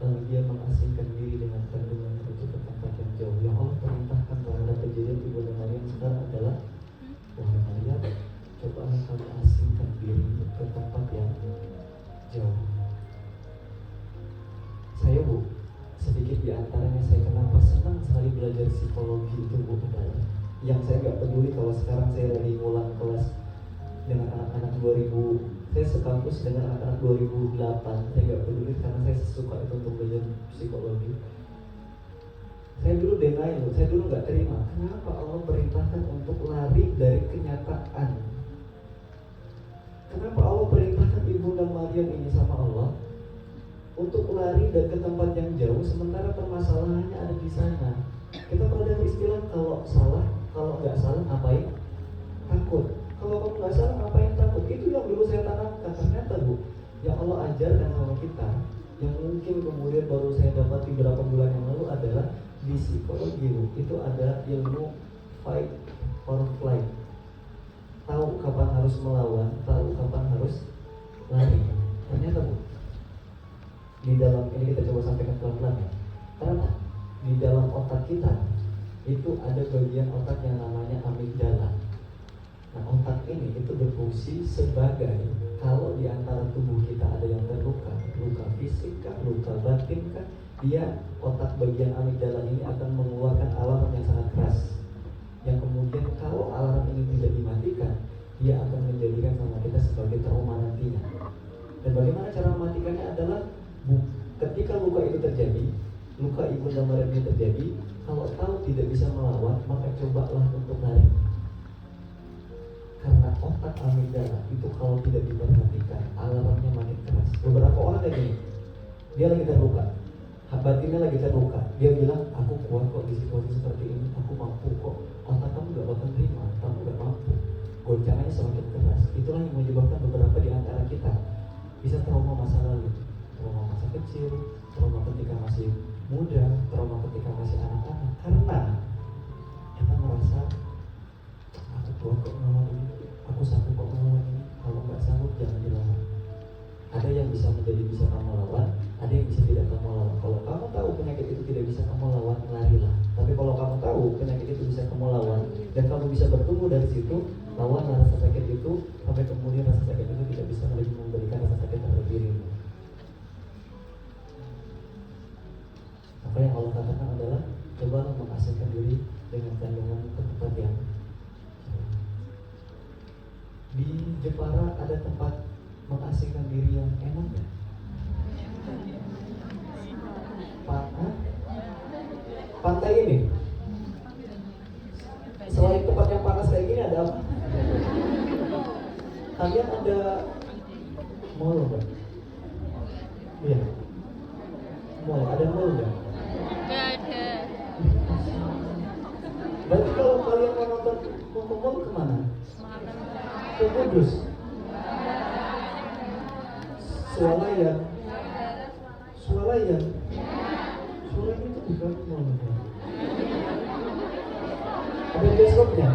lalu dia mengasingkan diri dengan kandungan itu ke tempat yang jauh. Yang Allah perintahkan terhadap kejadian Ibunda Maryam sekarang adalah, wahai Maryam, cobalah kamu asingkan diri ke tempat yang jauh. Saya sedikit di antaranya saya kenapa senang sekali belajar psikologi itu adalah yang saya nggak peduli kalau sekarang saya lagi ngulang kelas dengan anak-anak 2000, saya sekampus dengan anak-anak 2008, saya nggak peduli karena saya suka itu untuk belajar psikologi. Saya dulu denial, saya dulu nggak terima kenapa Allah perintahkan untuk lari dari kenyataan. Kenapa Allah perintahkan Ibunda Maryam ini sama Allah untuk lari dan ke tempat yang jauh, sementara permasalahannya ada di sana. Kita pernah dengar istilah kalau nggak salah ngapain takut. Kalau kamu nggak salah ngapain takut. Itu yang dulu saya tanamkan. Ternyata yang Allah ajarkan sama kita, yang mungkin kemudian baru saya dapat beberapa bulan yang lalu adalah di psikologi itu ada ilmu fight or flight. Tahu kapan harus melawan, tahu kapan harus lari. Ternyata di dalam ini kita coba sampaikan pelan-pelan ya. Ternyata di dalam otak kita itu ada bagian otak yang namanya amigdala. Nah, otak ini itu berfungsi sebagai kalau di antara tubuh kita ada yang terluka, luka fisik kah, luka batin kah, dia otak bagian amigdala ini akan mengeluarkan alarm yang sangat keras. Yang kemudian kalau alarm ini tidak dimatikan, dia akan menjadikan sama kita sebagai trauma nantinya. Dan bagaimana cara mematikannya adalah ketika luka itu terjadi, luka Ibunda Maryam ini terjadi, kalau tahu tidak bisa melawan, maka cobalah untuk lari. Karena otak amigdala itu kalau tidak diperhatikan, alarmnya makin keras. Beberapa orang kayak gini, dia lagi terluka, batinnya lagi terluka, dia bilang, aku kuat kok di situasi seperti ini, aku mampu kok. Otak kamu gak bakal terima, kamu gak mampu. Goncangannya semakin keras. Itulah yang menyebabkan beberapa di antara kita bisa trauma masa lalu, trauma masa kecil, trauma ketika masih muda, trauma ketika masih anak-anak, karena kita merasa aku kuat kok melawan ini, aku sanggup kok melawan ini, kalau nggak sanggup jangan dilawan. Ada yang bisa menjadi bisa kamu lawan, ada yang bisa tidak kamu lawan. Kalau kamu tahu penyakit itu tidak bisa kamu lawan, larilah. Tapi kalau kamu tahu penyakit itu bisa kamu lawan dan kamu bisa bertumbuh dari situ, lawan rasa sakit itu sampai kemudian rasa sakit itu tidak bisa lagi memberikan rasa sakit terhadap dirimu. Apa yang Allah katakan adalah cobalah mengasingkan diri dengan kandungan ke tempat yang di Jepara ada tempat mengasingkan diri yang enak ya? Pantai ini selain tempat yang panas kayak gini ada apa? Kalian ada mall nggak? Iya, mall, ada mall nggak? Nggak ada. Berarti kalau kalian mau nonton mau ke mall kemana? Ke Kudus? Swalayan? Swalayan? Swalayan itu bukan mall. Ada bioskopnya?